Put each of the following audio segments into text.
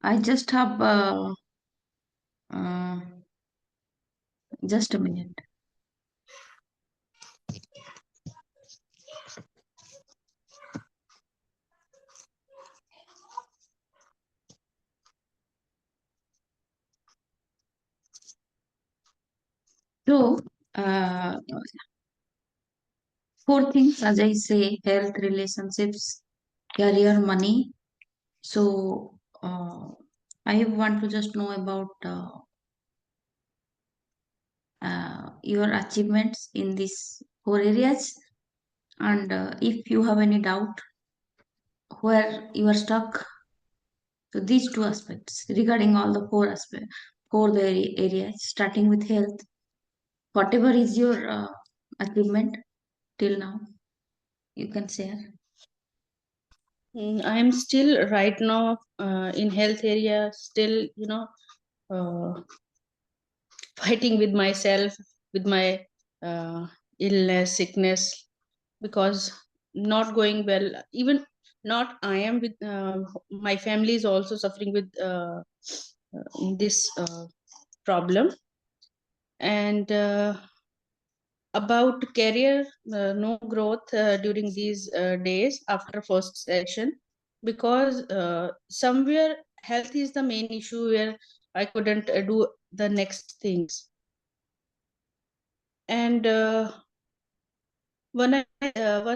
I just have uh, just a minute. So, uh, four things, as I say: health, relationships, career, money. So, I want to just know about your achievements in these four areas, and if you have any doubt where you are stuck. So, these two aspects regarding all the four aspects, areas, starting with health. Whatever is your achievement till now, you can share. I am still right now in health area, still, fighting with myself, with my illness, sickness, because not going well. Even not I am with my family is also suffering with this problem. And about career, no growth during these days after first session, because somewhere health is the main issue where I couldn't do the next things. And one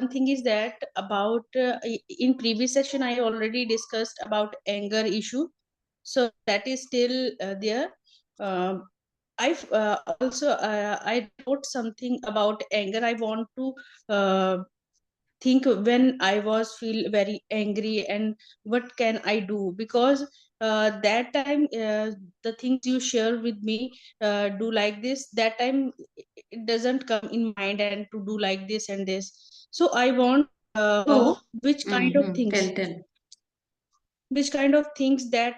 thing is that about in previous session I already discussed about anger issue, so that is still there. I've also I wrote something about anger. I want to uh, think when I was feel very angry and what can I do, because that time the things you share with me, do like this, that time it doesn't come in mind and to do like this and this. So I want So, which kind of things, tell. which kind of things that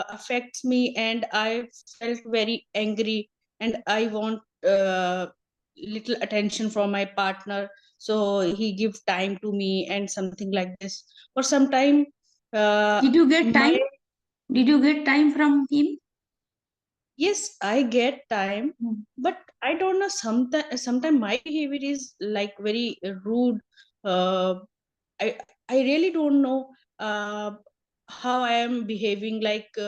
affects me, and I felt very angry and I want little attention from my partner, so he give time to me and something like this. Or sometime Did you get my time? Did you get time from him? yes, I get time, Hmm. but I don't know, sometimes my behavior is like very rude. uh, i I really don't know uh, how I am behaving, like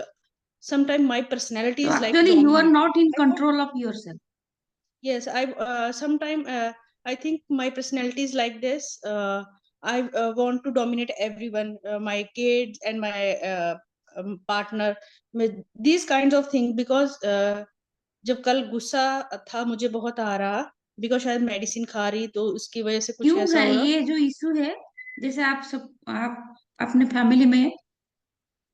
sometimes my personality So is like actually, you are dominant. not in I don't, control of yourself. yes, I sometimes I think my personality is like this. I want to dominate everyone, my kids and my partner, with these kinds of things, because जब कल गुस्सा था मुझे बहुत आ रहा, because शायद medicine खा रही तो उसकी वजह से कुछ क्यों ऐसा है हो रहा। ये जो इशू है? जैसे आप अपने फैमिली में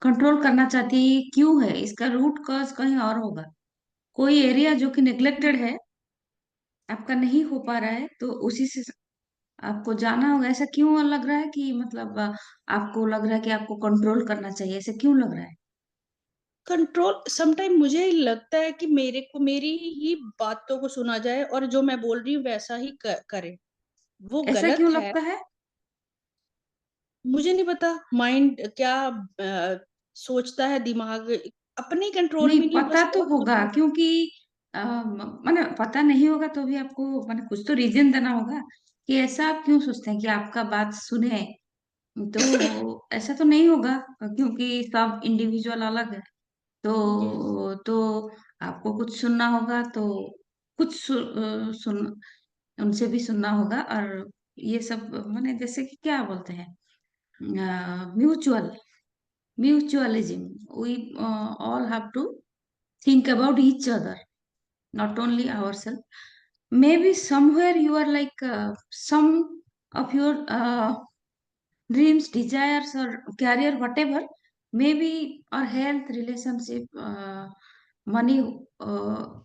कंट्रोल करना चाहती है, ये क्यों है? इसका रूट कॉज कहीं और होगा। कोई एरिया जो कि नेग्लेक्टेड है, आपका नहीं हो पा रहा है, तो उसी से आपको जाना होगा। ऐसा क्यों लग रहा है कि मतलब आपको लग रहा है कि आपको कंट्रोल करना चाहिए? ऐसा क्यों लग रहा है? कंट्रोल समटाइम मुझे लगता है कि मेरे को मेरी ही बातों को सुना जाए और जो मैं बोल रही हूँ वैसा ही करे, वो ऐसा गलत क्यों है। लगता है? मुझे नहीं पता माइंड क्या सोचता है, दिमाग अपने कंट्रोल नहीं में नहीं, पता बस तो और होगा, कुछ। क्योंकि माने पता नहीं होगा तो भी आपको माने कुछ तो रीजन देना होगा कि ऐसा आप क्यों सोचते हैं कि आपका बात सुने। तो ऐसा तो नहीं होगा, क्योंकि सब इंडिविजुअल अलग है। यस। तो आपको कुछ सुनना होगा, तो कुछ सुन उनसे भी सुनना होगा। और ये सब माने जैसे कि क्या बोलते हैं, mutual mutualism. We all have to think about each other, not only ourselves. Maybe somewhere you are like some of your dreams, desires, or career, whatever, maybe or health, relationship, money.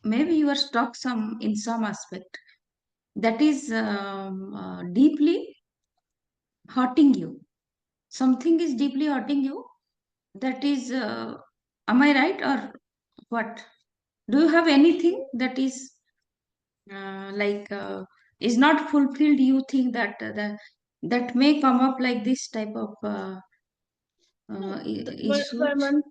Maybe you are stuck some in some aspect that is deeply hurting you. Something is deeply hurting you. That is, am I right or what? Do you have anything that is like is not fulfilled? You think that that may come up like this type of No, issues.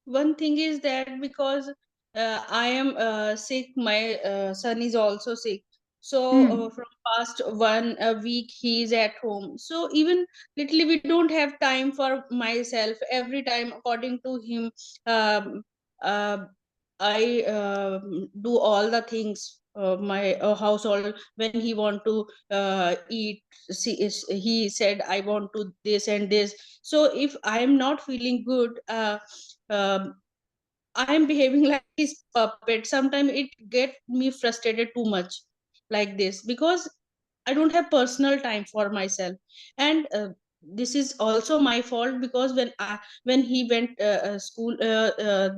one thing is that because I am sick, my son is also sick. So Hmm. from past one week he is at home. So even literally we don't have time for myself. Every time, according to him, um, uh, I do all the things. My household, when he want to eat, he said I want to this and this. So if I am not feeling good, um, I am behaving like his puppet. Sometimes it get me frustrated too much like this because I don't have personal time for myself, and this is also my fault because when he went school,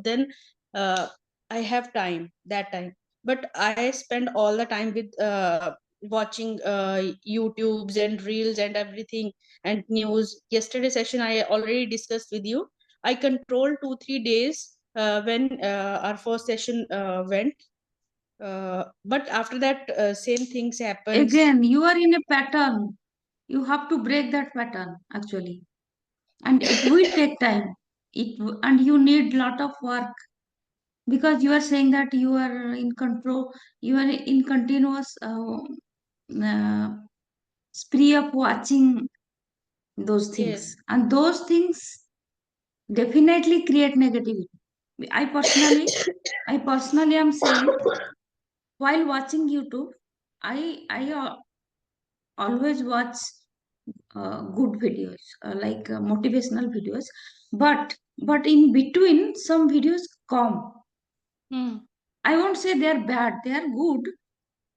then uh, I have time that time, but I spend all the time with watching YouTubes and reels and everything and news. Yesterday session I already discussed with you. I controlled 2 3 days when our first session went, but after that same things happens. Again, you are in a pattern. You have to break that pattern actually, and it will take time. And you need lot of work because you are saying that you are in control. You are in continuous uh, spree of watching those Yes. things, and those things definitely create negativity. I personally, I personally am saying, while watching YouTube, I always watch good videos, like motivational videos, but in between some videos come. Hmm. I won't say they are bad; they are good,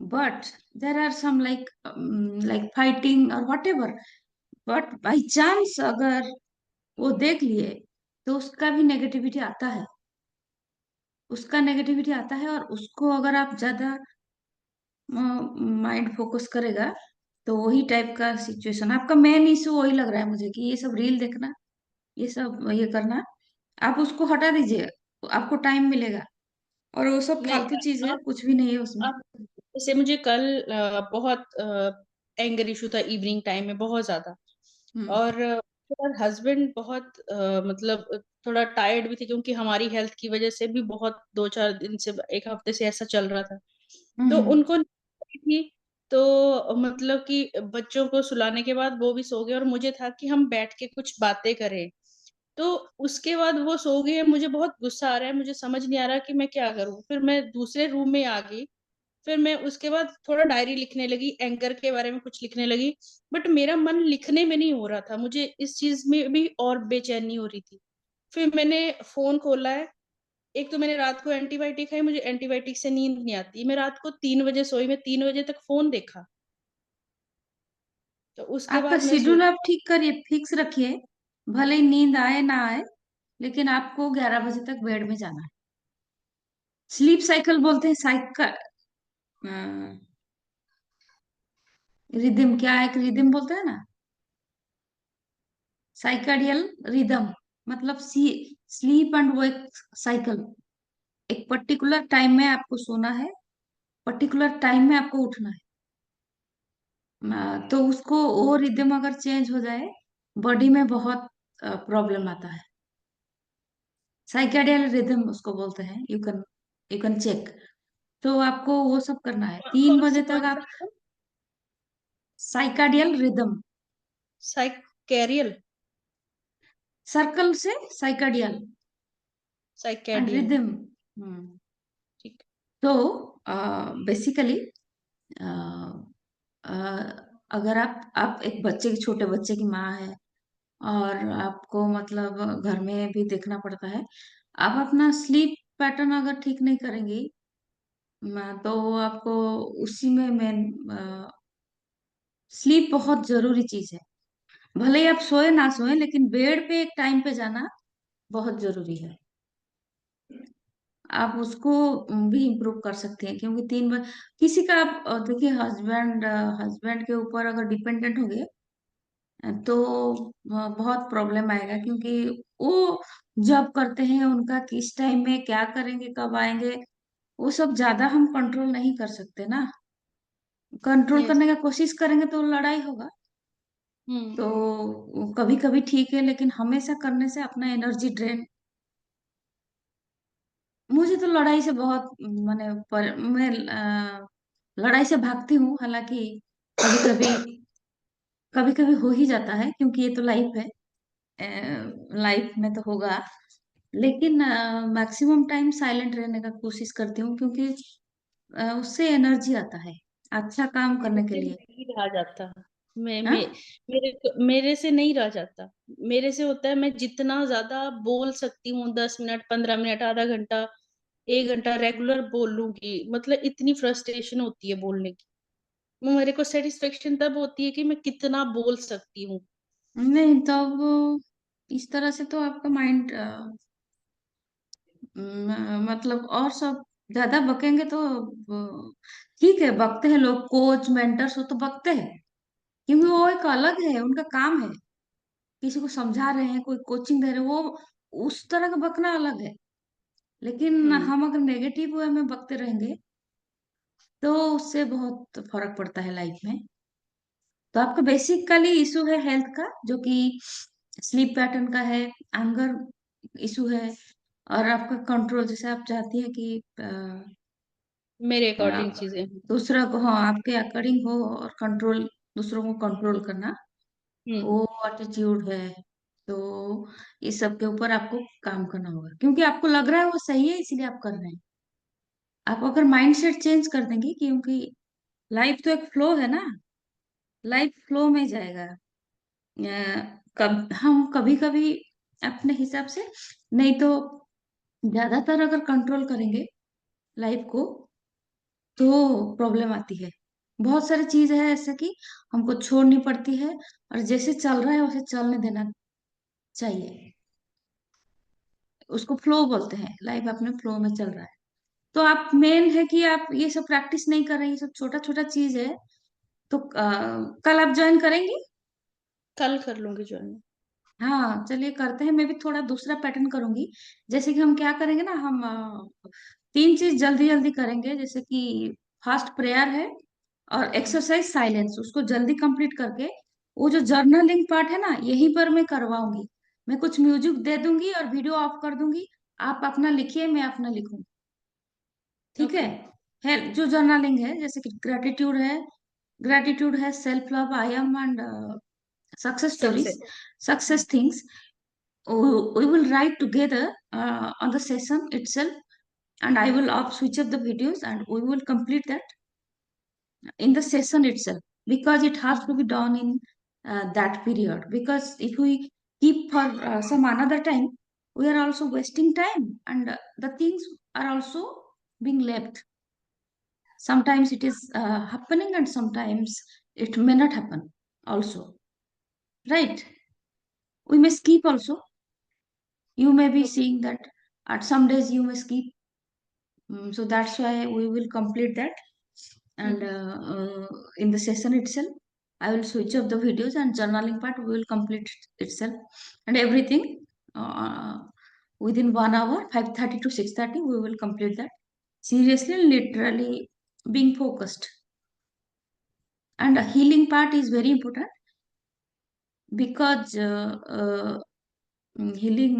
but there are some like fighting or whatever. But by chance अगर वो देख लिए तो उसका भी negativity आता है, उसका नेगेटिविटी आता है, और उसको अगर आप ज्यादा माइंड फोकस करेगा तो वही टाइप का सिचुएशन, आपका मेन इशू वही लग रहा है मुझे कि ये सब रील देखना, ये सब ये करना, आप उसको हटा दीजिए, आपको टाइम मिलेगा। और वो सब नहीं, फालतू चीज है, आप कुछ भी नहीं है उसमें। आप जैसे मुझे कल बहुत एंगर इशू था इवनिंग टाइम में बहुत ज्यादा, हम्म। और हस्बैंड बहुत मतलब थोड़ा टायर्ड भी थे क्योंकि हमारी हेल्थ की वजह से भी बहुत 2 4 दिन से, एक हफ्ते से ऐसा चल रहा था। तो हम्म। उनको नींद आई थी, तो मतलब कि बच्चों को सुलाने के बाद वो भी सो गए और मुझे था कि हम बैठ के कुछ बातें करें। तो उसके बाद वो सो गए, मुझे बहुत गुस्सा आ रहा है, मुझे समझ नहीं आ रहा कि मैं क्या करूं। फिर मैं दूसरे रूम में आ गई, फिर मैं उसके बाद थोड़ा डायरी लिखने लगी, एंकर के बारे में कुछ लिखने लगी। बट मेरा मन लिखने में नहीं हो रहा था, मुझे इस चीज में भी और बेचैनी हो रही थी। फिर मैंने फोन खोला है। एक तो मैंने रात को एंटीबायोटिक खाई, मुझे एंटीबायोटिक से नींद नहीं आती, मैं रात को 3 बजे सोई, मैं 3 बजे तक फोन देखा। तो उसके आपका बाद मैं सो। शेड्यूल आप ठीक करिए, फिक्स रखिए, भले ही नींद आए ना आए, लेकिन आपको 11 बजे तक बेड में जाना है। स्लीप साइकिल बोलते हैं, साइकिल रिदम, क्या एक रिदम बोलते हैं ना, साइकाडियल रिदम, मतलब स्लीप एंड वेक साइकिल। एक पर्टिकुलर टाइम में आपको सोना है, पर्टिकुलर टाइम में आपको उठना है। तो उसको वो रिदम अगर चेंज हो जाए, बॉडी में बहुत प्रॉब्लम आता है। साइकाडियल रिदम उसको बोलते हैं, यू कैन चेक। तो आपको वो सब करना है, तीन कौन बजे तक कौन आप। सा? साइकाडियल रिदम, साइकेरियल, सर्कल से साइकाडियल एंड साइकेडियल। रिदम। ठीक। तो बेसिकली अगर आप एक बच्चे की, छोटे बच्चे की माँ है, और आपको मतलब घर में भी देखना पड़ता है, आप अपना स्लीप पैटर्न अगर ठीक नहीं करेंगी, तो आपको उसी में मेन, स्लीप बहुत जरूरी चीज है। भले ही आप सोए ना सोए, लेकिन बेड पे एक टाइम पे जाना बहुत जरूरी है। आप उसको भी इम्प्रूव कर सकते हैं, क्योंकि 3 बार किसी का आप देखिए, हस्बैंड हस्बैंड के ऊपर अगर डिपेंडेंट हो गए तो बहुत प्रॉब्लम आएगा, क्योंकि वो जॉब करते हैं, उनका किस टाइम में क्या करेंगे, कब आएंगे, वो सब ज्यादा हम कंट्रोल नहीं कर सकते ना। Control yes. करने का कोशिश करेंगे तो लड़ाई होगा। हम्म। तो कभी कभी ठीक है, लेकिन हमेशा करने से अपना एनर्जी ड्रेन। मुझे तो लड़ाई से बहुत मैं लड़ाई से भागती हूँ, हालांकि कभी कभी कभी कभी हो ही जाता है, क्योंकि ये तो लाइफ है। लाइफ में तो होगा, लेकिन मैक्सिमम टाइम साइलेंट रहने का कोशिश करती हूँ, क्योंकि उससे एनर्जी आता है अच्छा काम मेरे करने के से लिए। नहीं रहा जाता। मैं हाँ। मेरे से नहीं रहा जाता। मेरे से होता है, मैं जितना ज्यादा बोल सकती हूँ, 10 मिनट, 15 मिनट, आधा घंटा, 1 घंटा रेगुलर बोल लूंगी, मतलब इतनी फ्रस्ट्रेशन होती है बोलने की। मेरे को सेटिस्फेक्शन तब होती है कि मैं कितना बोल सकती हूँ। नहीं, तब इस तरह से तो आपका माइंड मतलब और सब ज्यादा बकेंगे तो ठीक है, बकते हैं लोग, कोच मेंटर्स हो तो बकते हैं, क्योंकि वो एक अलग है, उनका काम है। किसी को समझा रहे हैं, कोई कोचिंग दे रहे हैं, वो उस तरह का बकना अलग है। लेकिन हम्म। हम अगर नेगेटिव वे में बकते रहेंगे तो उससे बहुत फर्क पड़ता है लाइफ में। तो आपका बेसिकली इशू है हेल्थ का, जो कि स्लीप पैटर्न का है, एंगर इशू है, और आपका कंट्रोल, जैसे आप चाहती है कि मेरे अ, अकॉर्डिंग चीजें। दूसरा को, हाँ, आपके अकॉर्डिंग हो, और कंट्रोल, दूसरों को कंट्रोल करना, हम्म। वो एटीट्यूड है। तो इस सब के ऊपर आपको काम करना होगा, क्योंकि आपको लग रहा है वो सही है, इसीलिए आप कर रहे हैं। आप अगर माइंड सेट चेंज कर देंगे, क्योंकि लाइफ तो एक फ्लो है ना, लाइफ फ्लो में जाएगा। हम कभी कभी अपने हिसाब से, नहीं तो ज्यादातर अगर कंट्रोल करेंगे लाइफ को, तो प्रॉब्लम आती है। बहुत सारी चीज है ऐसे कि हमको छोड़नी पड़ती है, और जैसे चल रहा है वैसे चलने देना चाहिए। उसको फ्लो बोलते हैं, लाइफ अपने फ्लो में चल रहा है। तो आप मेन है कि आप ये सब प्रैक्टिस नहीं कर रहे, ये सब छोटा छोटा चीज है। तो कल आप ज्वाइन करेंगी? कल कर लूंगी ज्वाइन। हाँ, चलिए करते हैं। मैं भी थोड़ा दूसरा पैटर्न करूंगी। जैसे कि हम क्या करेंगे ना, हम तीन चीज जल्दी जल्दी करेंगे, जैसे कि फास्ट प्रेयर है, और एक्सरसाइज साइलेंस, उसको जल्दी कंप्लीट करके वो जो जर्नलिंग पार्ट है ना, यहीं पर मैं करवाऊंगी। मैं कुछ म्यूजिक दे दूंगी और वीडियो ऑफ कर दूंगी। आप अपना लिखिए, मैं अपना लिखूंगी। ठीक है? ओके। जो जर्नलिंग है, जैसे कि ग्रेटिट्यूड है, self love, I am, and success stories, success. Success things, we will write together on the session itself, and I will off switch up the videos, and we will complete that in the session itself, because it has to be done in that period. Because if we keep for some another time, we are also wasting time, and the things are also being left. Sometimes it is happening, and sometimes it may not happen also, right? We may skip also. You may be okay. seeing that at some days you may skip. So that's why we will complete that. And in the session itself, I will switch off the videos, and journaling part we will complete itself, and everything uh, within 1 hour, 5:30 to 6:30, we will complete that. Seriously, literally being focused. And a healing part is very important, because healing,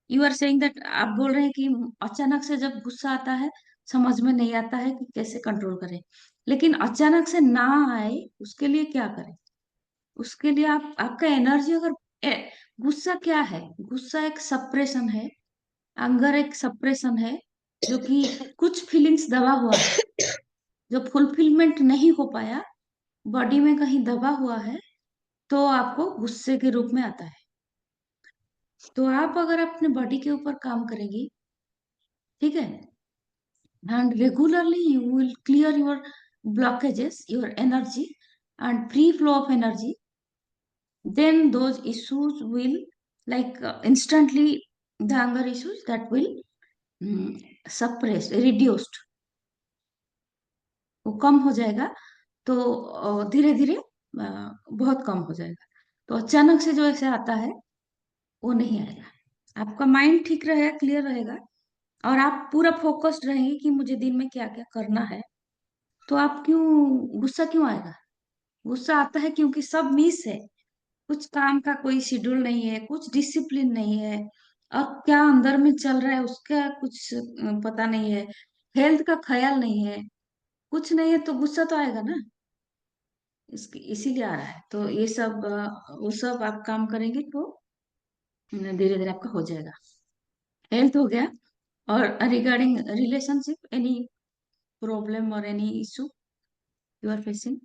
you are saying that, आप बोल रहे हैं कि अचानक से जब गुस्सा आता है, समझ में नहीं आता है कि कैसे कंट्रोल करें। लेकिन अचानक से ना आए, उसके लिए क्या करें? उसके लिए आप, आपका एनर्जी अगर गुस्सा क्या है? गुस्सा एक सप्रेशन है, अंगर एक सप्रेशन है, जो कि कुछ फीलिंग्स दबा हुआ है, जो फुलफिलमेंट नहीं हो पाया, बॉडी में कहीं दबा हुआ है, तो आपको गुस्से के रूप में आता है। तो आप अगर अपने बॉडी के ऊपर काम करेंगी, ठीक है, and regularly you will clear your blockages, your energy, and free flow of energy, then those issues will, like instantly, the anger issues that will mm, suppress, reduced, वो कम हो जाएगा। तो धीरे धीरे बहुत कम हो जाएगा। तो अचानक से जो ऐसे आता है, वो नहीं आएगा। आपका माइंड ठीक रहेगा, क्लियर रहेगा, और आप पूरा फोकस्ड रहेंगे कि मुझे दिन में क्या क्या करना है। तो आप क्यों, गुस्सा क्यों आएगा? गुस्सा आता है क्योंकि सब मिस है। कुछ काम का कोई शेड्यूल नहीं है, कुछ डिसिप्लिन नहीं है, और क्या अंदर में चल रहा है उसका कुछ पता नहीं है, हेल्थ का ख्याल नहीं है, कुछ नहीं है, तो गुस्सा तो आएगा ना। इसकी इसीलिए आ रहा है। तो ये सब वो सब आप काम करेंगे तो धीरे धीरे आपका हो जाएगा। हेल्थ हो गया। और रिगार्डिंग रिलेशनशिप, एनी प्रॉब्लम और any issue you are facing?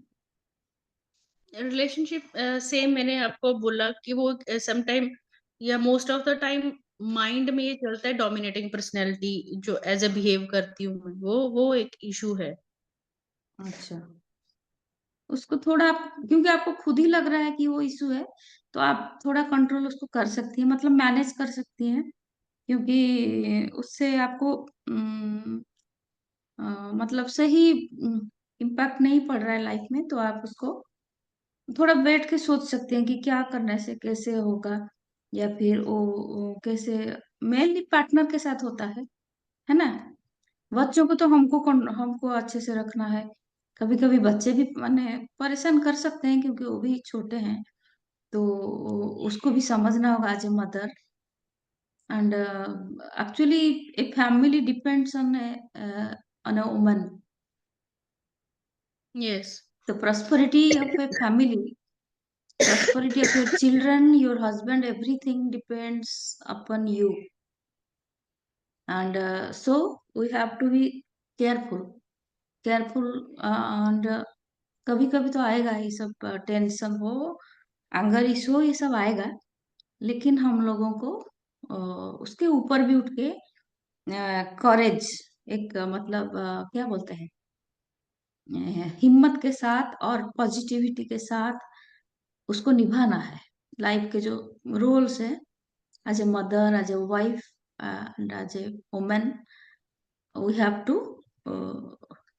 Relationship same, मैंने आपको बोला कि वो सम टाइम या most of the time mind में ये चलता है, डोमिनेटिंग पर्सनैलिटी जो एज अ बिहेव करती हूँ मैं, वो एक इशू है। अच्छा, उसको थोड़ा आप, क्योंकि आपको खुद ही लग रहा है कि वो इशू है, तो आप थोड़ा कंट्रोल उसको कर सकती हैं, मतलब मैनेज कर सकती हैं। क्योंकि उससे आपको मतलब सही इम्पैक्ट नहीं पड़ रहा है लाइफ में, तो आप उसको थोड़ा बैठ के सोच सकते हैं कि क्या करने से कैसे होगा। या फिर वो कैसे मेनली पार्टनर के साथ होता है ना। बच्चों को तो हमको अच्छे से रखना है। कभी कभी बच्चे भी माने परेशान कर सकते हैं क्योंकि वो भी छोटे हैं, तो उसको भी समझना होगा as a mother. And actually a family depends on a woman. Yes. The prosperity of a family, prosperity of your children, your husband, everything depends upon you. And so we have to be careful, careful. And कभी कभी तो आएगा ये सब, tension हो, anger issue हो, ये सब आएगा। लेकिन हम लोगों को उसके ऊपर भी उठ के कॉरेज, एक मतलब क्या बोलते हैं, हिम्मत के साथ और पॉजिटिविटी के साथ उसको निभाना है। लाइफ के जो रोल्स है, as a mother, as a wife and as a women, we have to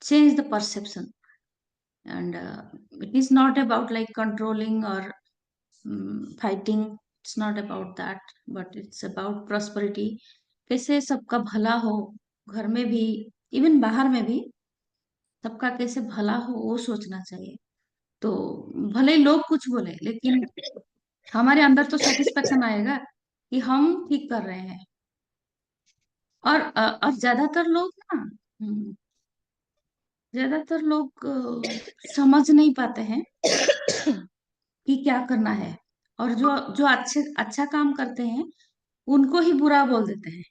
change the perception. And it is not about like controlling or fighting. It's not about that, but it's about prosperity. कैसे सबका भला हो, घर में भी, even बाहर में भी सबका कैसे भला हो वो सोचना चाहिए। तो भले ही लोग कुछ बोले, लेकिन हमारे अंदर तो सेटिस्फेक्शन आएगा कि हम ठीक कर रहे हैं। और अब ज्यादातर लोग ना, ज्यादातर लोग समझ नहीं पाते हैं कि क्या करना है। और जो जो अच्छा काम करते हैं उनको ही बुरा बोल देते हैं।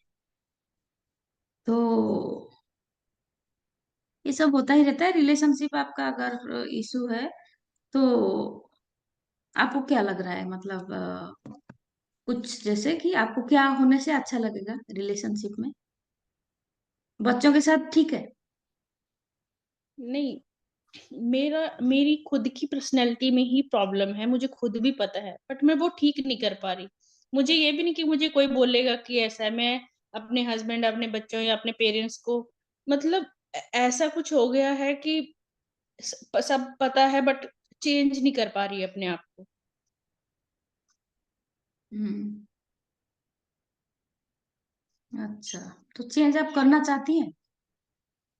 तो ये सब होता ही रहता है। रिलेशनशिप आपका अगर इशू है, तो आपको क्या लग रहा है, मतलब कुछ जैसे कि आपको क्या होने से अच्छा लगेगा रिलेशनशिप में? बच्चों के साथ ठीक है? नहीं, मेरी खुद की पर्सनैलिटी में ही प्रॉब्लम है, मुझे खुद भी पता है, बट मैं वो ठीक नहीं कर पा रही। मुझे ये भी नहीं कि मुझे कोई बोलेगा कि ऐसा है, मैं अपने हस्बैंड, अपने बच्चों या अपने पेरेंट्स को, मतलब ऐसा कुछ हो गया है कि सब पता है, बट चेंज नहीं कर पा रही अपने आप को। हम्म। अच्छा, तो चेंज आप करना चाहती हैं?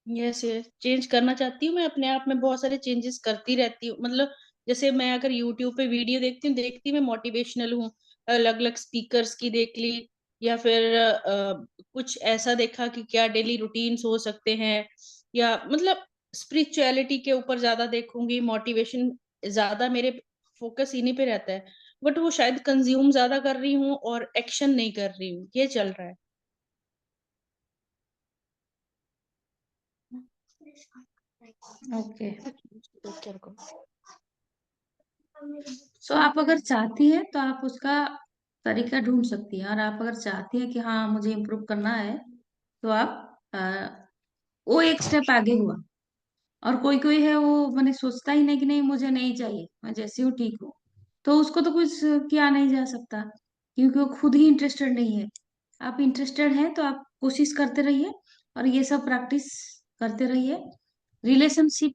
यस, यस, चेंज करना चाहती हूँ मैं अपने आप में, बहुत सारे चेंजेस करती रहती हूँ, मतलब जैसे मैं अगर यूट्यूब पे वीडियो देखती मैं मोटिवेशनल हूँ, अलग अलग स्पीकर्स की देख ली, या फिर कुछ ऐसा देखा कि क्या डेली रूटीन्स हो सकते हैं, या मतलब स्पिरिचुअलिटी के ऊपर ज्यादा देखूंगी, मोटिवेशन ज्यादा मेरे फोकस इन्हीं पे रहता है, बट वो शायद कंज्यूम ज्यादा कर रही हूँ और एक्शन नहीं कर रही हूँ, ये चल रहा है। ओके। सो आप अगर चाहती हैं तो आप उसका तरीका ढूंढ सकती हैं। और आप अगर चाहती हैं कि हाँ मुझे इम्प्रूव करना है, तो आप वो एक स्टेप आगे हुआ। और कोई कोई है वो मैंने सोचता ही नहीं कि नहीं मुझे नहीं चाहिए, मैं जैसी हूँ ठीक हूँ, तो उसको तो कुछ किया नहीं जा सकता, क्योंकि वो खुद ही इंटरेस्टेड नहीं है। आप इंटरेस्टेड हैं तो आप कोशिश करते रहिए और ये सब प्रैक्टिस करते रहिए। रिलेशनशिप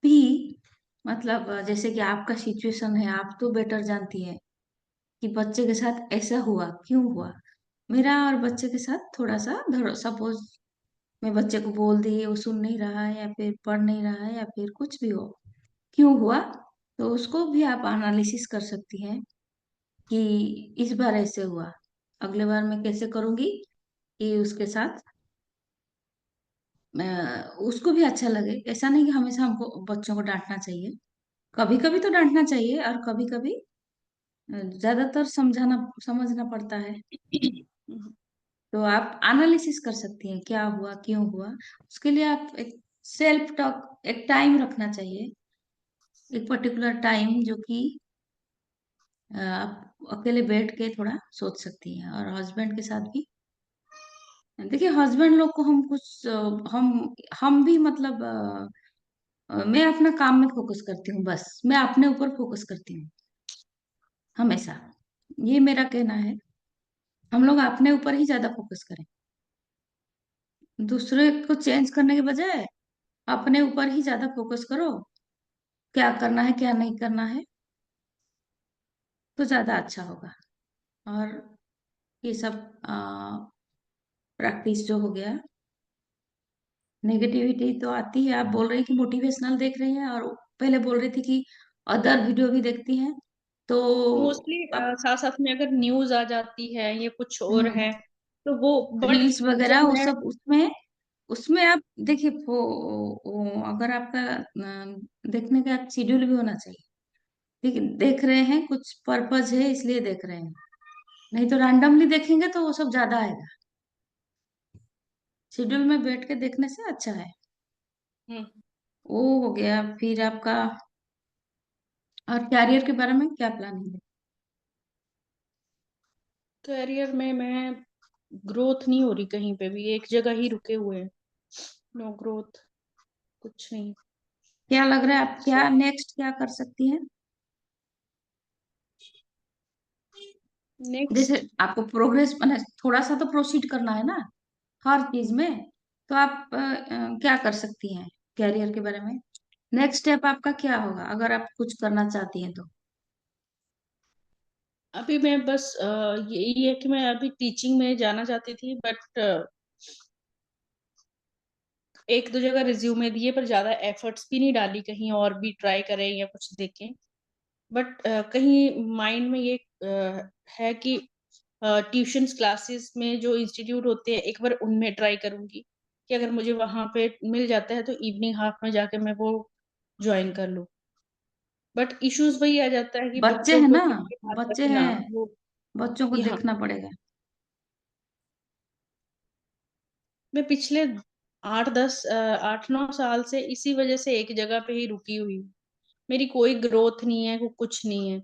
भी, मतलब जैसे कि आपका सिचुएशन है, आप तो बेटर जानती हैं कि बच्चे के साथ ऐसा हुआ क्यों हुआ। मेरा और बच्चे के साथ थोड़ा सा धरो, सपोज मैं बच्चे को बोल दी, वो सुन नहीं रहा है या फिर पढ़ नहीं रहा है या फिर कुछ भी हो, क्यों हुआ, तो उसको भी आप एनालिसिस कर सकती हैं कि इस बार ऐसे हुआ, अगले बार मैं कैसे करूंगी कि उसके साथ उसको भी अच्छा लगे। ऐसा नहीं कि हमेशा हमको बच्चों को डांटना चाहिए, कभी कभी तो डांटना चाहिए, और कभी कभी ज्यादातर समझाना समझना पड़ता है। तो आप एनालिसिस कर सकती हैं क्या हुआ क्यों हुआ। उसके लिए आप एक सेल्फ टॉक, एक टाइम रखना चाहिए, एक पर्टिकुलर टाइम जो कि आप अकेले बैठ के थोड़ा सोच सकती हैं, और हस्बैंड के साथ भी। देखिए हस्बैंड लोग को हम कुछ हम भी मतलब मैं अपना काम में फोकस करती हूँ, बस मैं अपने ऊपर फोकस करती हूँ हमेशा। ये मेरा कहना है, हम लोग अपने ऊपर ही ज्यादा फोकस करें, दूसरे को चेंज करने के बजाय अपने ऊपर ही ज्यादा फोकस करो, क्या करना है क्या नहीं करना है, तो ज्यादा अच्छा होगा। और ये सब प्रैक्टिस जो हो गया, नेगेटिविटी तो आती है। आप बोल रही कि मोटिवेशनल देख रही हैं, और पहले बोल रही थी कि अदर वीडियो भी देखती हैं, तो मोस्टली अब साथ साथ में अगर न्यूज आ जाती है ये कुछ और हम्म है तो वो, बट रील्स वगैरह जब वो मैं, सब उसमें उसमें आप देखिए अगर आपका देखने का एक शेड्यूल भी होना चाहिए। लेकिन देख रहे हैं कुछ पर्पज है इसलिए देख रहे हैं, नहीं तो रैंडमली देखेंगे तो वो सब ज्यादा आएगा। शेड्यूल में बैठ के देखने से अच्छा है। हम्म, वो हो गया, फिर आपका और कैरियर के बारे में क्या प्लानिंग है? करियर में मैं, ग्रोथ नहीं हो रही कहीं पे भी, एक जगह ही रुके हुए हैं, नो ग्रोथ, कुछ नहीं। क्या लग रहा है आप सो क्या नेक्स्ट क्या कर सकती हैं? जैसे नेक्स्ट, आपको प्रोग्रेस मैंने थोड़ा सा तो प्रोसीड करना है ना हर चीज में, तो आप क्या कर सकती हैं कैरियर के बारे में? नेक्स्ट स्टेप आपका क्या होगा अगर आप कुछ करना चाहती हैं तो? अभी मैं बस यही है कि मैं अभी टीचिंग में जाना चाहती थी, बट एक दो जगह रिज्यूमे दिए पर ज्यादा एफर्ट्स भी नहीं डाली, कहीं और भी ट्राई करें या कुछ देखें। बट कहीं माइंड में ये है कि ट्यूशंस क्लासेस में जो इंस्टीट्यूट होते हैं एक बार उनमें ट्राई करूंगी, कि अगर मुझे वहां पे मिल जाता है तो इवनिंग हाफ में जाके मैं वो ज्वाइन कर लूँ। बट इश्यूज वही आ जाता है कि बच्चे बच्चों हैं को ना, किसके हाथ बच्चे रखना, हैं, वो बच्चों को यहाँ। देखना पड़ेगा। मैं पिछले 8-9 साल से इसी वजह से एक जगह पे ही रुकी हुई हूँ। मेरी कोई ग्रोथ नहीं है, कुछ नहीं है।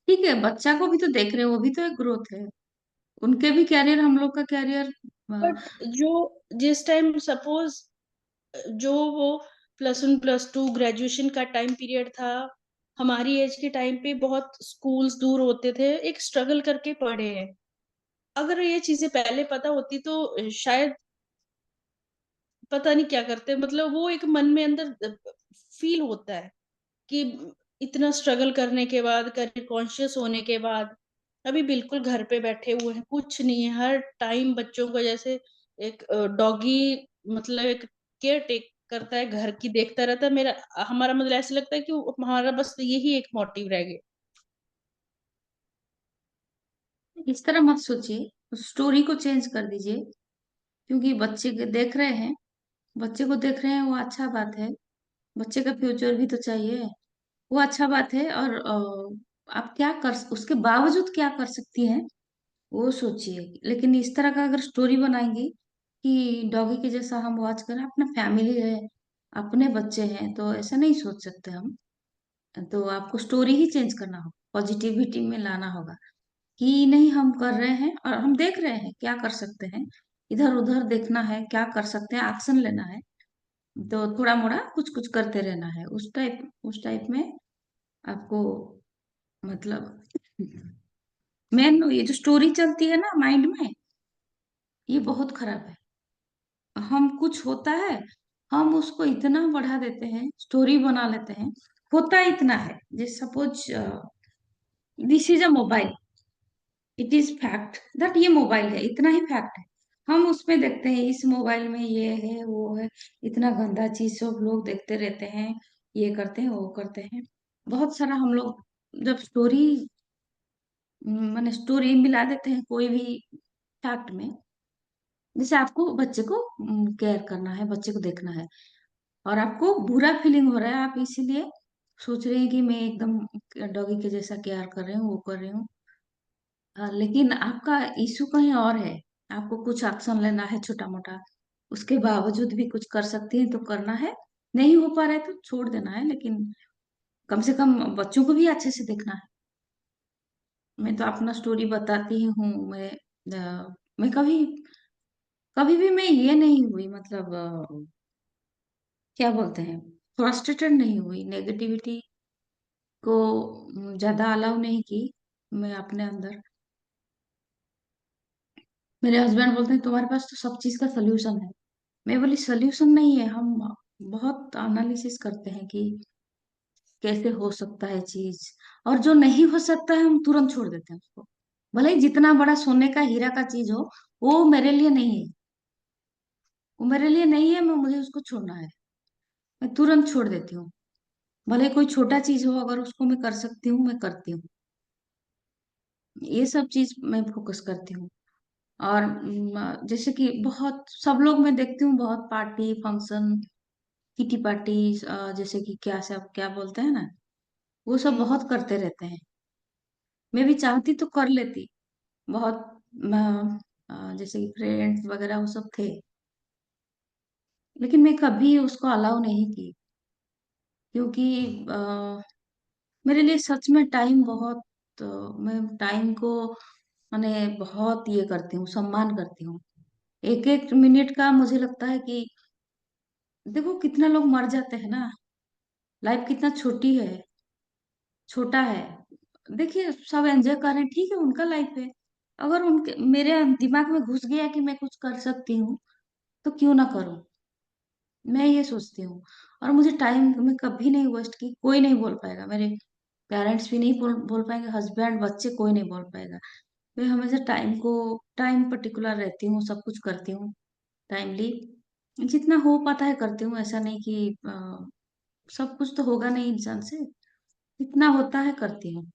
ठीक है, बच्चा को भी तो देख रहे हो, वो भी तो एक ग्रोथ है, उनके भी कैरियर हम लोग का कैरियर। बट जो, जिस टाइम सपोज, जो वो +1 +2 ग्रेजुएशन का टाइम पीरियड था, हमारी एज के टाइम पे बहुत स्कूल्स दूर होते थे, एक स्ट्रगल करके पढ़े हैं। अगर ये चीजें पहले पता होती तो शायद पता नहीं क्या करते, मतलब वो एक मन में अंदर फील होता है कि इतना स्ट्रगल करने के बाद, करियर कॉन्शियस होने के बाद, अभी बिल्कुल घर पे बैठे हुए हैं, कुछ नहीं है, हर टाइम बच्चों को जैसे एक डॉगी, मतलब एक केयर टेक करता है घर की, देखता रहता है। मेरा, हमारा मतलब ऐसा लगता है कि हमारा बस यही एक मोटिव रह गया। इस तरह मत सोचिए, स्टोरी को चेंज कर दीजिए। क्योंकि बच्चे के देख रहे हैं, बच्चे को देख रहे हैं, वो अच्छा बात है। बच्चे का फ्यूचर भी तो चाहिए, वो अच्छा बात है। और आप क्या कर उसके बावजूद क्या कर सकती हैं वो सोचिए। लेकिन इस तरह का अगर स्टोरी बनाएंगी कि डॉगी के जैसा हम वॉच करें, अपना फैमिली है, अपने बच्चे हैं, तो ऐसा नहीं सोच सकते हम। तो आपको स्टोरी ही चेंज करना होगा, पॉजिटिविटी में लाना होगा कि नहीं हम कर रहे हैं और हम देख रहे हैं क्या कर सकते हैं, इधर उधर देखना है क्या कर सकते हैं, एक्शन लेना है। तो थोड़ा मोड़ा कुछ कुछ करते रहना है, उस टाइप में आपको मतलब मेन ये जो स्टोरी चलती है ना माइंड में, ये बहुत खराब है। हम कुछ होता है, हम उसको इतना बढ़ा देते हैं, स्टोरी बना लेते हैं। होता इतना है, जैसे suppose this is a mobile, it is fact that ये मोबाइल है, इतना ही फैक्ट है। हम उसमें देखते हैं इस मोबाइल में ये है वो है, इतना गंदा चीज सब लोग देखते रहते हैं, ये करते हैं वो करते हैं। बहुत सारा हम लोग जब स्टोरी मैंने स्टोरी मिला देते हैं कोई भी फैक्ट में, जैसे आपको बच्चे को केयर करना है, बच्चे को देखना है, और आपको बुरा फीलिंग हो रहा है, आप इसीलिए सोच रहे हैं कि मैं एकदम डॉगी के जैसा केयर कर रही हूँ, वो कर रही हूँ। लेकिन आपका इशू कहीं और है। आपको कुछ एक्शन लेना है छोटा मोटा, उसके बावजूद भी कुछ कर सकती है तो करना है। नहीं हो पा रहा है तो छोड़ देना है, लेकिन कम से कम बच्चों को भी अच्छे से देखना है। मैं तो अपना स्टोरी बताती ही हूँ। मैं कभी कभी भी मैं ये नहीं हुई, मतलब क्या बोलते हैं, फ्रस्ट्रेटेड नहीं हुई, नेगेटिविटी को ज्यादा अलाउ नहीं की मैं अपने अंदर। मेरे हस्बैंड बोलते हैं तुम्हारे पास तो सब चीज का सोल्यूशन है। मैं बोली सोल्यूशन नहीं है, हम बहुत एनालिसिस करते हैं कि कैसे हो सकता है चीज, और जो नहीं हो सकता है हम तुरंत छोड़ देते हैं उसको। भले ही जितना बड़ा सोने का हीरा का चीज हो, वो मेरे लिए नहीं है, वो मेरे लिए नहीं है, मैं मुझे उसको छोड़ना है, मैं तुरंत छोड़ देती हूँ। भले कोई छोटा चीज हो, अगर उसको मैं कर सकती हूँ मैं करती हूँ। ये सब चीज मैं फोकस करती हूँ। और जैसे कि बहुत सब लोग मैं देखती हूँ, बहुत पार्टी फंक्शन, किटी पार्टी, जैसे कि क्या सब क्या बोलते हैं ना, वो सब बहुत करते रहते हैं। मैं भी चाहती तो कर लेती, बहुत जैसे कि फ्रेंड्स वगैरह वो सब थे, लेकिन मैं कभी उसको अलाउ नहीं की, क्योंकि मेरे लिए सच में टाइम बहुत, मैं टाइम को मैंने बहुत ये करती हूँ, सम्मान करती हूँ। एक एक मिनट का मुझे लगता है कि देखो कितना लोग मर जाते हैं ना, लाइफ कितना छोटी है, छोटा है। देखिए सब एंजॉय कर रहे हैं, ठीक है, उनका लाइफ है। अगर उनके मेरे दिमाग में घुस गया कि मैं कुछ कर सकती हूँ तो क्यों ना करूँ, मैं ये सोचती हूँ। और मुझे टाइम में कभी नहीं वेस्ट की, कोई नहीं बोल पाएगा, मेरे पेरेंट्स भी नहीं बोल पाएंगे, हस्बैंड बच्चे कोई नहीं बोल पाएगा। मैं हमेशा टाइम पर्टिकुलर रहती हूँ, सब कुछ करती हूँ टाइमली, जितना हो पाता है करती हूँ। ऐसा नहीं कि सब कुछ तो होगा नहीं इंसान से, जितना होता है करती हूँ।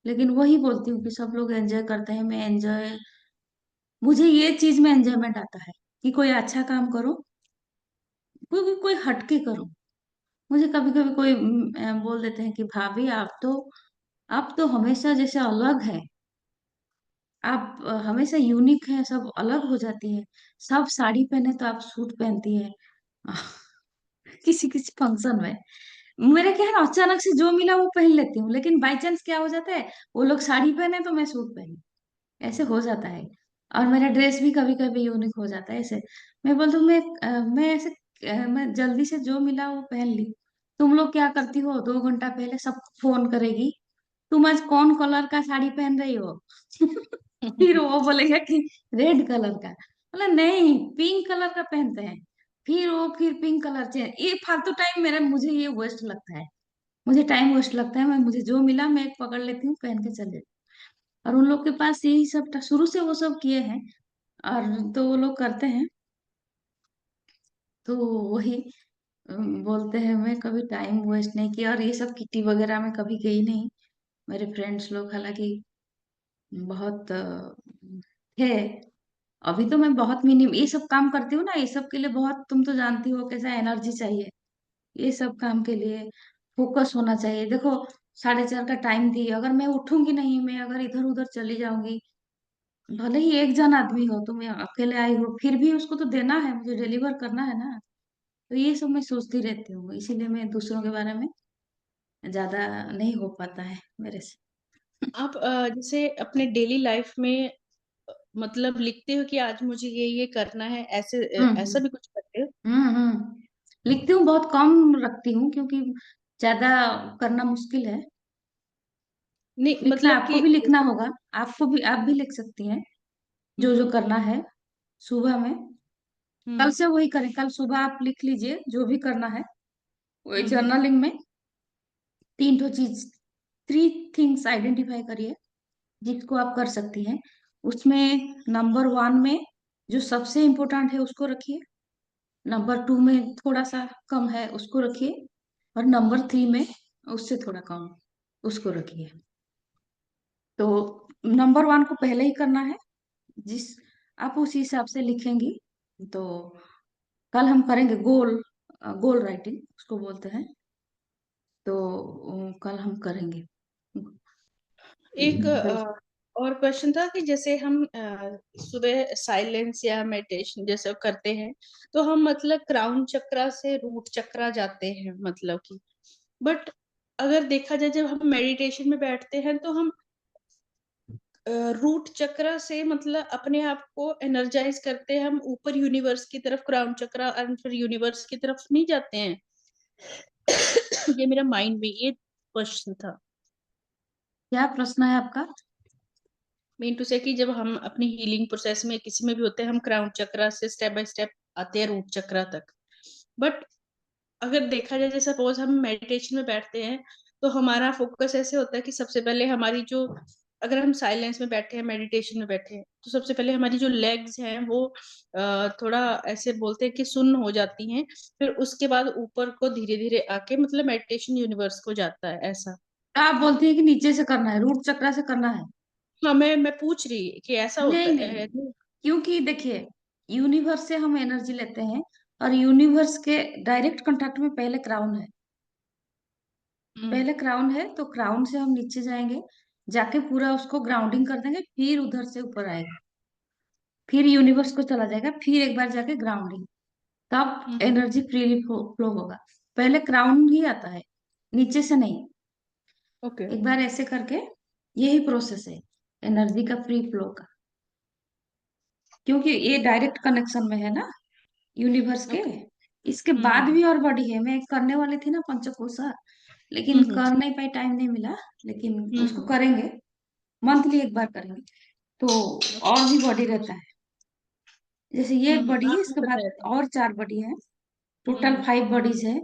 लेकिन वही बोलती हूँ कि सब लोग एंजॉय करते हैं, मैं एंजॉय, मुझे ये चीज में एंजॉयमेंट आता है कि कोई अच्छा काम करो, कोई हटके करो। मुझे कभी कभी कोई बोल देते हैं कि भाभी आप तो हमेशा जैसे अलग है, आप हमेशा यूनिक है, सब अलग हो जाती है। सब साड़ी पहने तो आप सूट पहनती है किसी किसी फंक्शन में। मेरा क्या है ना, अचानक से जो मिला वो पहन लेती हूँ, लेकिन बाई चांस क्या हो जाता है, वो लोग साड़ी पहने तो मैं सूट पहनी, ऐसे हो जाता है। और मेरा ड्रेस भी कभी कभी यूनिक हो जाता है ऐसे। मैं बोलती हूँ मैं ऐसे मैं जल्दी से जो मिला वो पहन ली। तुम लोग क्या करती हो, 2 घंटा पहले सबको फोन करेगी, तुम आज कौन कलर का साड़ी पहन रही हो फिर वो बोलेगा कि रेड कलर का, बोला नहीं पिंक कलर का पहनते हैं। फिर पिंक कलर चेंज, ये फालतू टाइम मेरा, मुझे ये वेस्ट लगता है, मुझे टाइम वेस्ट लगता है। मैं मुझे जो मिला मैं एक पकड़ लेती हूँ, पहन के चले। और उन लोग के पास यही सब था, शुरू से वो सब किए हैं, और तो वो लोग करते हैं। तो वही बोलते हैं, मैं कभी टाइम वेस्ट नहीं किया, और ये सब किटी वगैरह में कभी गई नहीं। मेरे फ्रेंड्स लोग हालांकि बहुत थे। अभी तो मैं बहुत मिनिमम ये सब काम करती हूँ ना, ये सब के लिए बहुत, तुम तो जानती हो कैसा एनर्जी चाहिए, ये सब काम के लिए फोकस होना चाहिए। देखो 4:30 का टाइम दी, अगर मैं उठूंगी नहीं, मैं अगर इधर उधर चली जाऊंगी, भले ही एक जन आदमी हो, तुम अकेले आई हो, फिर भी उसको तो देना है, मुझे डिलीवर करना है ना। तो ये सब मैं सोचती रहती हूँ, इसीलिए मैं दूसरों के बारे में ज्यादा नहीं हो पाता है मेरे से। आप जैसे अपने डेली लाइफ में मतलब लिखते हो कि आज मुझे ये करना है, ऐसे हम्म ऐसा भी कुछ करते हो? लिखती हूँ, बहुत कम रखती हूँ, क्योंकि ज्यादा करना मुश्किल है। नहीं लिखना मतलब आपको कि भी लिखना जैसे। होगा, आप भी लिख सकती हैं जो जो हम्म। करना है सुबह में। कल हम्म। से वही करें, कल सुबह आप लिख लीजिए जो भी करना है, वही हम्म। जर्नलिंग में तीन तो चीज, 3 थिंग्स आइडेंटिफाई करिए जिसको आप कर सकती हैं। उसमें नंबर 1 में जो सबसे इम्पोर्टेंट है उसको रखिए, नंबर 2 में थोड़ा सा कम है उसको रखिए, और नंबर 3 में उससे थोड़ा कम उसको रखिए। तो नंबर 1 को पहले ही करना है, जिस आप उसी हिसाब से लिखेंगी। तो कल हम करेंगे गोल, गोल राइटिंग उसको बोलते हैं। तो कल हम करेंगे। एक तो और क्वेश्चन था कि जैसे हम सुबह साइलेंस या मेडिटेशन जैसे करते हैं, तो हम मतलब क्राउन चक्रा से रूट चक्रा जाते हैं मतलब कि, बट अगर देखा जाए जब हम मेडिटेशन में बैठते हैं तो हम रूट चक्रा से मतलब अपने आप को एनर्जाइज करते हैं, हम ऊपर यूनिवर्स की तरफ क्राउन चक्रा और फिर यूनिवर्स की तरफ नहीं जाते हैं। ये मेरा माइंड में ये क्वेश्चन था। क्या प्रश्न है आपका? मीन टू से कि जब हम अपनी हीलिंग प्रोसेस में किसी में भी होते हैं, हम क्राउन चक्रा से स्टेप बाय स्टेप आते हैं रूट चक्रा तक। बट अगर देखा जाए जैसे सपोज हम मेडिटेशन में बैठते हैं, तो हमारा फोकस ऐसे होता है कि सबसे पहले हमारी जो, अगर हम साइलेंस में बैठे हैं मेडिटेशन में बैठे हैं, तो सबसे पहले हमारी जो लेग्स हैं वो थोड़ा ऐसे बोलते हैं कि सुन्न हो जाती हैं, फिर उसके बाद ऊपर को धीरे धीरे आके मतलब मेडिटेशन यूनिवर्स को जाता है ऐसा। तो आप बोलती है कि नीचे से करना है, रूट चक्रा से करना है? हाँ, मैं पूछ रही कि ऐसा नहीं होता नहीं, है। क्योंकि देखिए, यूनिवर्स से हम एनर्जी लेते हैं, और यूनिवर्स के डायरेक्ट कांटेक्ट में पहले क्राउन है। हम्म। पहले क्राउन है, तो क्राउन से हम नीचे जाएंगे, जाके पूरा उसको ग्राउंडिंग कर देंगे, फिर उधर से ऊपर आएगा, फिर यूनिवर्स को चला जाएगा, फिर एक बार जाके ग्राउंडिंग, तब हम्म। एनर्जी फ्रीली फ्लो होगा। पहले क्राउन ही आता है, नीचे से नहीं। ओके। एक बार ऐसे करके, यही प्रोसेस है एनर्जी का फ्री फ्लो का, क्योंकि ये डायरेक्ट कनेक्शन में है ना यूनिवर्स के। ओके। इसके बाद हम्म। भी और बड़ी है, मैं करने वाली थी ना पंचकोशा, लेकिन हम्म। कर नहीं पाई, टाइम नहीं मिला। लेकिन उसको हम्म। करेंगे, मंथली एक बार करेंगे। तो और भी बॉडी रहता है, जैसे ये एक बॉडी है, आपने इसके बाद बताया था। और 4 बॉडी है, टोटल हम्म। 5 बॉडीज है।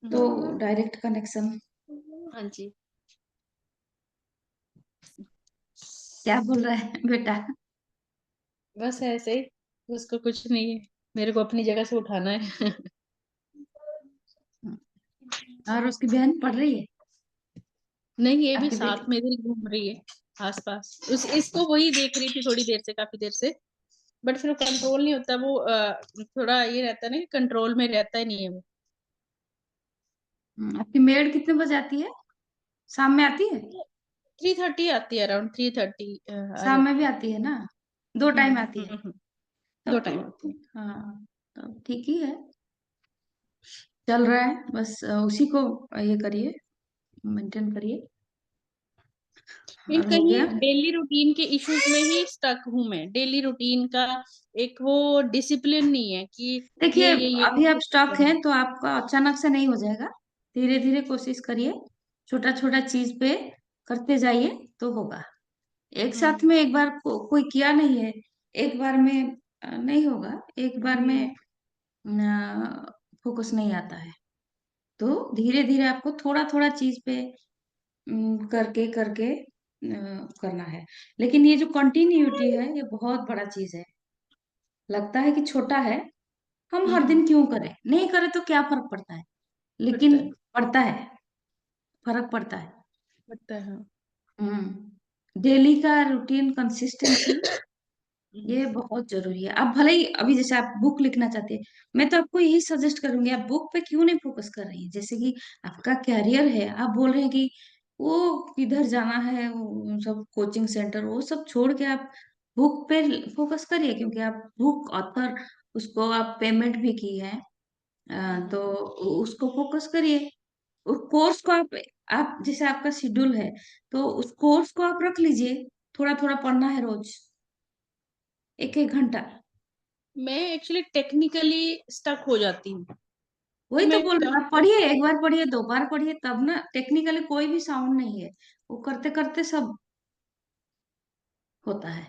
तो हम्म। Direct connection. हाँ जी। क्या बोल रहा है बेटा? बस ऐसे ही, उसको कुछ नहीं है, मेरे को अपनी जगह से उठाना है। और उसकी बहन पढ़ रही है? नहीं, ये भी आपकी साथ बेटी? में इधर ही घूम रही है आसपास, उस इसको वही देख रही थी थोड़ी देर से, काफी देर से। बट फिर कंट्रोल नहीं होता वो, थोड़ा ये रहता है ना कि कंट्रोल में रहता ही नहीं है वो। आपकी मेड कितने बजे आती है? शाम में आती है? 3:30 आती है, अराउंड 3:30 आ शाम में भी जाती है। आती है ना? 2 टाइम आती है? हम्म। दो तब तो, टाइम आती है। हाँ, तब ठीक ही है, चल रहा है बस। उसी को ये करिए, मेंटेन करिए। मीन और हो कहीं गया? डेली रूटीन के इश्यूज में ही स्टक हूं मैं, डेली रूटीन का एक वो डिसिप्लिन नहीं है कि देखिए, ये अभी आप करके स्टॉक करना हैं तो आपका अचानक से नहीं हो जाएगा, धीरे धीरे कोशिश करिए, छोटा छोटा चीज पे करते जाइए, तो होगा। एक है। साथ में एक बार कोई किया नहीं है, एक बार में नहीं होगा, एक बार में फोकस नहीं आता है। तो धीरे धीरे आपको थोड़ा थोड़ा चीज पे करके करके करना है। लेकिन ये जो कंटिन्यूटी है, ये बहुत बड़ा चीज है। लगता है कि छोटा है, हम हर हम्म। दिन क्यों करें, नहीं करें तो क्या फर्क पड़ता है, पड़ता लेकिन है। पड़ता है, फर्क पड़ता है। पड़ता है, हाँ। डेली का रूटीन कंसिस्टेंसी, हम्म। ये बहुत जरूरी है। आप भले ही अभी जैसे आप बुक लिखना चाहते हैं, मैं तो आपको यही सजेस्ट करूंगी, आप बुक पे क्यों नहीं फोकस कर रही हैं? जैसे कि आपका कैरियर है, आप बोल रहे हैं कि वो किधर जाना है, वो सब कोचिंग सेंटर वो सब छोड़ के आप बुक पे फोकस करिए, क्योंकि आप बुक ऑथर, उसको आप पेमेंट भी की है। तो उसको फोकस करिए। उस कोर्स को आप जैसे आपका शेड्यूल है, तो उस कोर्स को आप रख लीजिए, थोड़ा थोड़ा पढ़ना है रोज, 1 1 घंटा। मैं एक्चुअली टेक्निकली स्टक हो जाती हूँ कि वही तो मैं बोल रही हूँ, काम आप कर। पढ़िए, एक बार पढ़िए, 2 बार पढ़िए, तब ना टेक्निकली कोई भी साउंड नहीं है, वो करते करते सब होता है।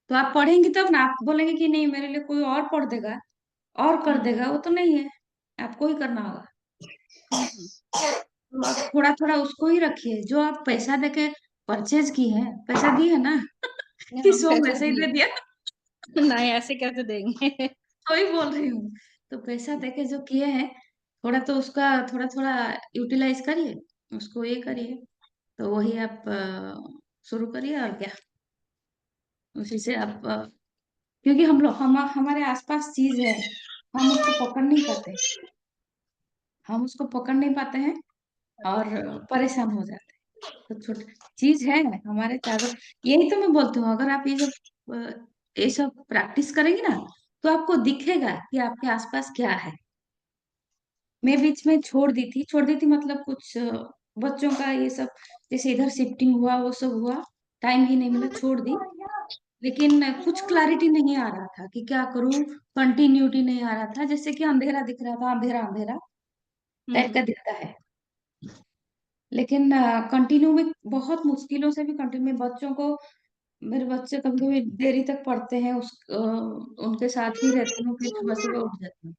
तो आप पढ़ेंगे तब ना, आप बोलेंगे कि नहीं मेरे लिए कोई और पढ़ देगा, और कर हम्म। देगा, वो तो नहीं है, आपको ही करना होगा। तो आप थोड़ा थोड़ा उसको ही रखिए, जो आप पैसा देके परचेज की है, पैसा दी है ना कि हाँ, सो पैसा वैसे ही दे दिए। दिया? नहीं, ऐसे कैसे देंगे। तो ही बोल रही हूँ, तो पैसा देके जो किए हैं, थोड़ा तो उसका थोड़ा थोड़ा यूटिलाइज करिए, उसको ये करिए। तो वही आप शुरू करिए और क्या, उसी से आप क्योंकि हम हमारे आसपास चीज है, हम उसको पकड़ नहीं पाते, हम उसको पकड़ नहीं पाते हैं और परेशान हो जाते हैं। तो छोटे चीज है हमारे चारों, यही तो मैं बोलती हूँ, अगर आप ये सब प्रैक्टिस करेंगे ना, तो आपको दिखेगा कि आपके आसपास क्या है। मैं बीच में छोड़ दी थी मतलब कुछ बच्चों का ये सब, जैसे इधर शिफ्टिंग हुआ वो सब हुआ, टाइम ही नहीं मिला, छोड़ दी। लेकिन कुछ क्लैरिटी नहीं आ रहा था कि क्या करूं, कंटिन्यूटी नहीं आ रहा था, जैसे कि अंधेरा दिख रहा था, अंधेरा अंधेरा टाइप का हम्म दिखता है। लेकिन कंटिन्यू में बहुत मुश्किलों से भी कंटिन्यू में बच्चों को, मेरे बच्चे कभी कभी देरी तक पढ़ते हैं, उनके साथ ही रहती हूँ, फिर सुबह सुबह उठ जाती हूँ।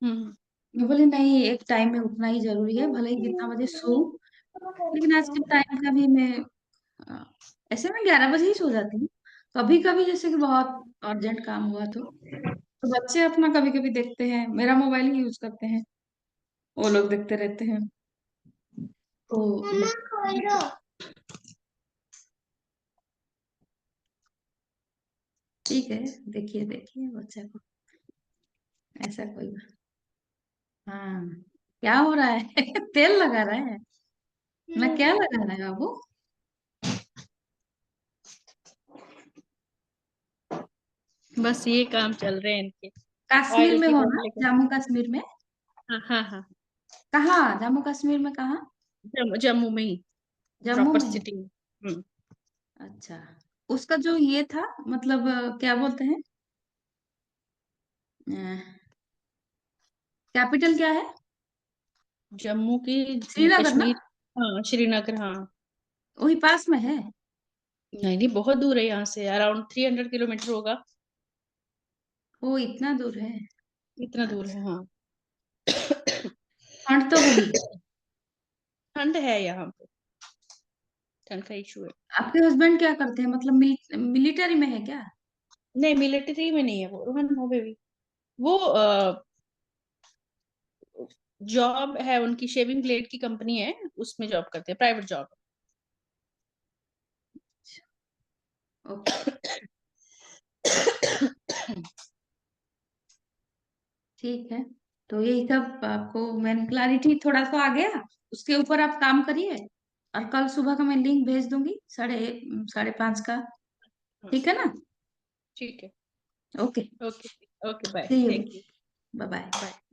हम्म मैं बोली नहीं, एक टाइम में उठना ही जरूरी है, भले ही जितना बजे सो। लेकिन आज के टाइम का भी मैं अ, ऐसे में 11 बजे ही सो जाती हूँ। कभी कभी जैसे कि बहुत अर्जेंट काम हुआ तो बच्चे अपना कभी कभी देखते हैं, मेरा मोबाइल ही यूज करते हैं, वो लोग देखते रहते हैं। तो ठीक है, देखिए देखिए बच्चे को, ऐसा कोई बात। हाँ, क्या हो रहा है? तेल लगा रहा है ना, क्या लगा रहा है बाबू? बस ये काम चल रहे हैं इनके, कश्मीर ऑयल में की हो ना, बोतलें। जम्मू कश्मीर में? हाँ हाँ हाँ, कहाँ, जम्मू कश्मीर में कहाँ? जम्मू में ही, जम्मू प्रॉपर में है? सिटी में। अच्छा, उसका जो ये था, मतलब क्या बोलते हैं, कैपिटल क्या है? जम्मू की श्रीनगर ना? कश्मीर। हाँ श्रीनगर, हाँ। वही पास में है? नहीं नहीं, बहुत दूर है यहाँ से, अराउंड 300 किलोमीटर होगा। वो इतना दूर है? इतना दूर है, अच्छा, हाँ। ठंड तो होगी। ठंड है यहाँ पे, ठंड का इशू है। आपके हस्बैंड क्या करते हैं, मतलब मिलिट्री में है क्या? नहीं, मिलिट्री में नहीं है वो, रोहन हो बेबी। वो जॉब है उनकी, शेविंग ब्लेड की कंपनी है, उसमें जॉब करते हैं, प्राइवेट जॉब। ओके, ठीक है। तो यही सब आपको मैंने क्लैरिटी थोड़ा सा आ गया, उसके ऊपर आप काम करिए। और कल सुबह का मैं लिंक भेज दूंगी 5:30 का। हाँ, ठीक है ना? ठीक है। Okay, okay. Okay, bye, see you, thank you. Bye bye. Bye.